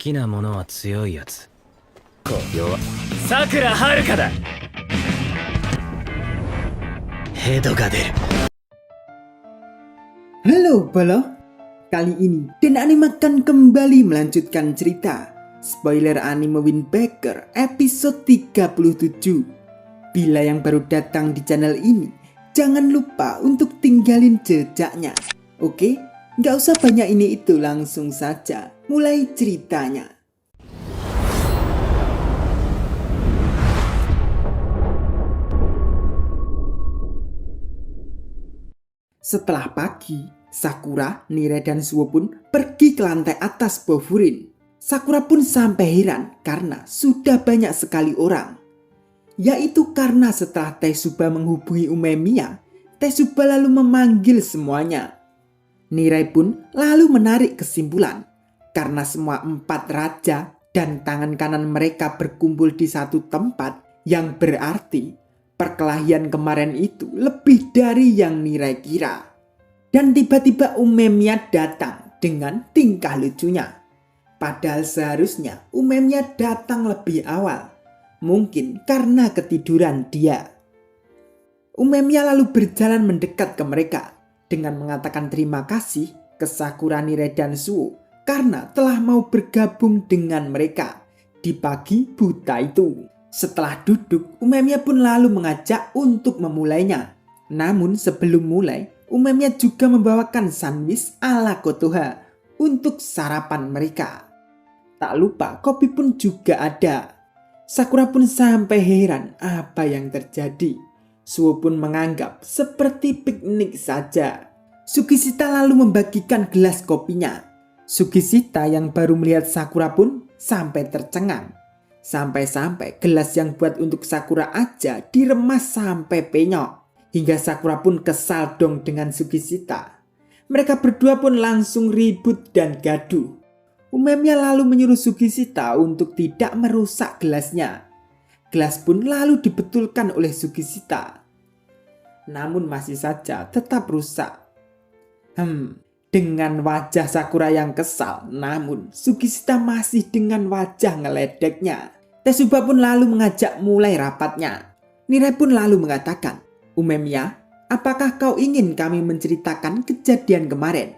きなものは強いやつ。弱さくらはるかだ。ヘドが出る。 Halo Bolo, kali ini Den Anime akan kembali melanjutkan cerita spoiler anime Wind Waker episode 37. Bila yang baru datang di channel ini, jangan lupa untuk tinggalin jejaknya. Oke, nggak usah banyak ini itu, langsung saja mulai ceritanya. Setelah pagi, Sakura, Nire, dan Suo pun pergi ke lantai atas Bofurin. Sakura pun sampai heran karena sudah banyak sekali orang. Yaitu karena setelah Tezuba menghubungi Umemiya, Tezuba lalu memanggil semuanya. Nire pun lalu menarik kesimpulan karena semua 4 raja dan tangan kanan mereka berkumpul di satu tempat, yang berarti perkelahian kemarin itu lebih dari yang Nire kira. Dan tiba-tiba Umemiya datang dengan tingkah lucunya. Padahal seharusnya Umemiya datang lebih awal. Mungkin karena ketiduran dia. Umemiya lalu berjalan mendekat ke mereka dengan mengatakan terima kasih ke Sakura, Nire, dan Suo karena telah mau bergabung dengan mereka di pagi buta itu. Setelah duduk, Umemiya pun lalu mengajak untuk memulainya. Namun sebelum mulai, Umemiya juga membawakan sandwich ala Kotoha untuk sarapan mereka. Tak lupa kopi pun juga ada. Sakura pun sampai heran apa yang terjadi. Suo pun menganggap seperti piknik saja. Sugishita lalu membagikan gelas kopinya. Sugishita yang baru melihat Sakura pun sampai tercengang. Sampai-sampai gelas yang buat untuk Sakura aja diremas sampai penyok. Hingga Sakura pun kesal dong dengan Sugishita. Mereka berdua pun langsung ribut dan gaduh. Umemiya lalu menyuruh Sugishita untuk tidak merusak gelasnya. Gelas pun lalu dibetulkan oleh Sugishita. Namun masih saja tetap rusak. Dengan wajah Sakura yang kesal, namun Sugishita masih dengan wajah ngeledeknya. Tezuba pun lalu mengajak mulai rapatnya. Nire pun lalu mengatakan, Umemiya, apakah kau ingin kami menceritakan kejadian kemarin?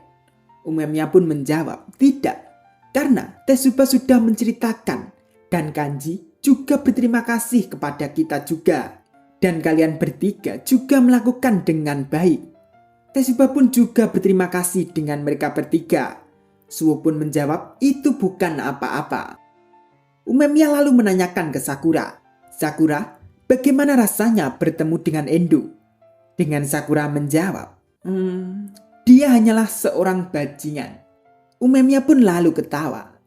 Umemiya pun menjawab, tidak, karena Tezuba sudah menceritakan dan Kanji juga berterima kasih kepada kita juga. Dan kalian bertiga juga melakukan dengan baik. Tezuba pun juga berterima kasih dengan mereka bertiga. Suo pun menjawab, itu bukan apa-apa. Umemiya lalu menanyakan ke Sakura, Sakura, bagaimana rasanya bertemu dengan Endo? Dengan Sakura menjawab, dia hanyalah seorang bajingan. Umemiya pun lalu ketawa.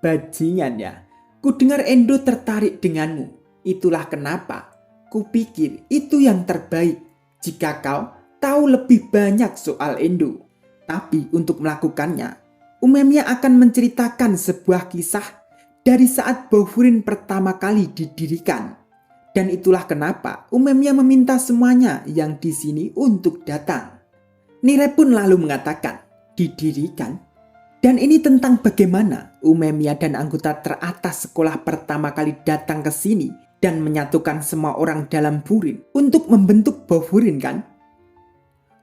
Bajingan ya? Kudengar Endo tertarik denganmu. Itulah kenapa kupikir itu yang terbaik jika kau tahu lebih banyak soal Endo. Tapi untuk melakukannya, Umemiya akan menceritakan sebuah kisah dari saat Bofurin pertama kali didirikan. Dan itulah kenapa Umemiya meminta semuanya yang di sini untuk datang. Nire pun lalu mengatakan, didirikan? Dan ini tentang bagaimana Umemiya dan anggota teratas sekolah pertama kali datang ke sini dan menyatukan semua orang dalam Furin untuk membentuk Bofurin kan?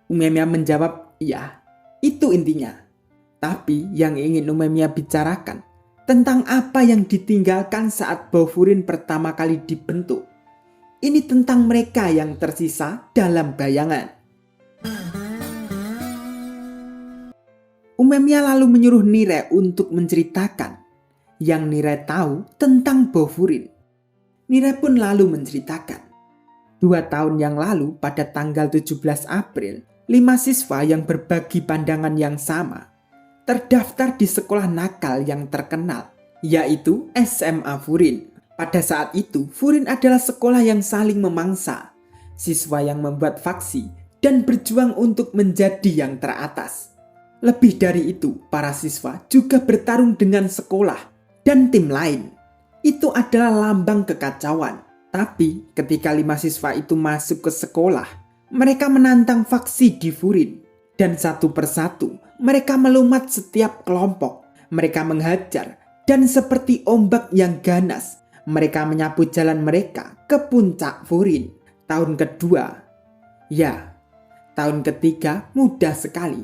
Umemiya menjawab, iya, itu intinya. Tapi yang ingin Umemiya bicarakan tentang apa yang ditinggalkan saat Bofurin pertama kali dibentuk. Ini tentang mereka yang tersisa dalam bayangan. Umemiya lalu menyuruh Nire untuk menceritakan yang Nire tahu tentang Bofurin. Nire pun lalu menceritakan. 2 tahun yang lalu pada tanggal 17 April, 5 siswa yang berbagi pandangan yang sama terdaftar di sekolah nakal yang terkenal, yaitu SMA Furin. Pada saat itu, Furin adalah sekolah yang saling memangsa, siswa yang membuat faksi dan berjuang untuk menjadi yang teratas. Lebih dari itu, para siswa juga bertarung dengan sekolah dan tim lain. Itu adalah lambang kekacauan. Tapi ketika 5 siswa itu masuk ke sekolah, mereka menantang faksi di Furin. Dan satu persatu mereka melumat setiap kelompok. Mereka menghajar Dan seperti ombak yang ganas, mereka menyapu jalan mereka ke puncak Furin. Tahun kedua, ya, tahun ketiga mudah sekali.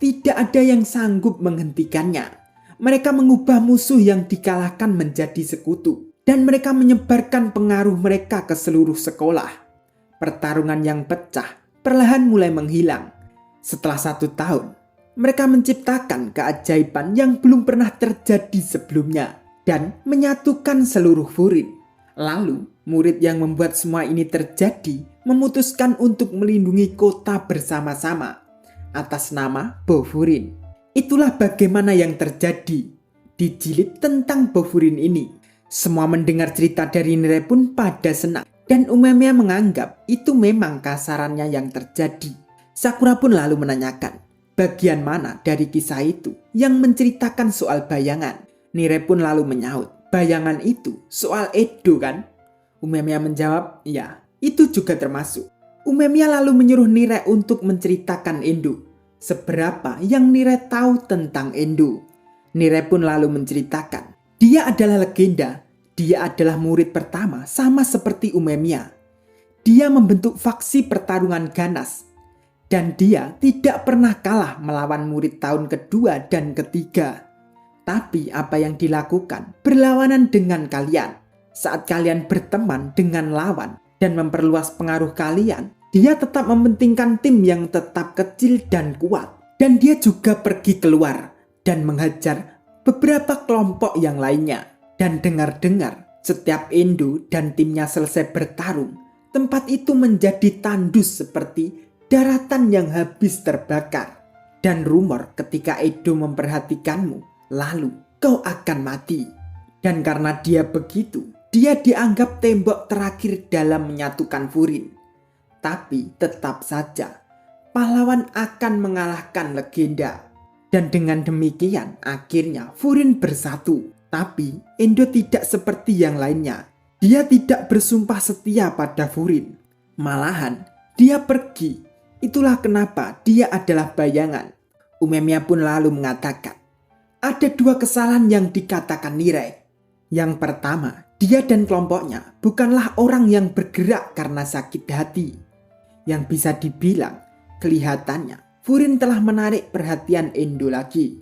Tidak ada yang sanggup menghentikannya. Mereka mengubah musuh yang dikalahkan menjadi sekutu. Dan mereka menyebarkan pengaruh mereka ke seluruh sekolah. Pertarungan yang pecah perlahan mulai menghilang. Setelah 1 tahun, mereka menciptakan keajaiban yang belum pernah terjadi sebelumnya dan menyatukan seluruh Furin. Lalu, murid yang membuat semua ini terjadi memutuskan untuk melindungi kota bersama-sama atas nama Bofurin. Itulah bagaimana yang terjadi di jilid tentang Bofurin ini. Semua mendengar cerita dari Nire pun pada senang dan Umemiya menganggap itu memang kasarannya yang terjadi. Sakura pun lalu menanyakan, bagian mana dari kisah itu yang menceritakan soal bayangan? Nire pun lalu menyaut, bayangan itu soal Edo kan? Umemiya menjawab, ya, itu juga termasuk. Umemiya lalu menyuruh Nire untuk menceritakan Endo. Seberapa yang Nire tahu tentang Endo? Nire pun lalu menceritakan, dia adalah legenda. Dia adalah murid pertama sama seperti Umemiya. Dia membentuk faksi pertarungan ganas. Dan dia tidak pernah kalah melawan murid tahun kedua dan ketiga. Tapi apa yang dilakukan berlawanan dengan kalian. Saat kalian berteman dengan lawan dan memperluas pengaruh kalian, dia tetap mementingkan tim yang tetap kecil dan kuat. Dan dia juga pergi keluar dan menghajar beberapa kelompok yang lainnya. Dan dengar-dengar setiap Endo dan timnya selesai bertarung, tempat itu menjadi tandus seperti daratan yang habis terbakar. Dan rumor ketika Edo memperhatikanmu, lalu kau akan mati. Dan karena dia begitu, dia dianggap tembok terakhir dalam menyatukan Furin. Tapi tetap saja, pahlawan akan mengalahkan legenda. Dan dengan demikian, akhirnya Furin bersatu. Tapi Endo tidak seperti yang lainnya. Dia tidak bersumpah setia pada Furin. Malahan, dia pergi. Itulah kenapa dia adalah bayangan. Umemiya pun lalu mengatakan, ada 2 kesalahan yang dikatakan Nire. Yang pertama, dia dan kelompoknya bukanlah orang yang bergerak karena sakit hati. Yang bisa dibilang, kelihatannya Furin telah menarik perhatian Endo lagi.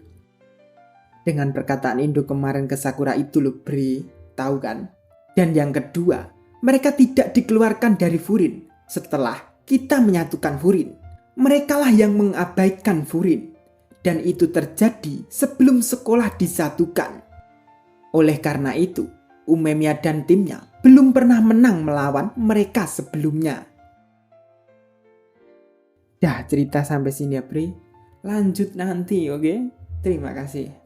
Dengan perkataan Endo kemarin ke Sakura itu loh Bre, tahu kan? Dan yang kedua, mereka tidak dikeluarkan dari Furin setelah kita menyatukan Furin. Merekalah yang mengabaikan Furin. Dan itu terjadi sebelum sekolah disatukan. Oleh karena itu, Umemiya dan timnya belum pernah menang melawan mereka sebelumnya. Dah cerita sampai sini ya Bre. Lanjut nanti, oke? Terima kasih.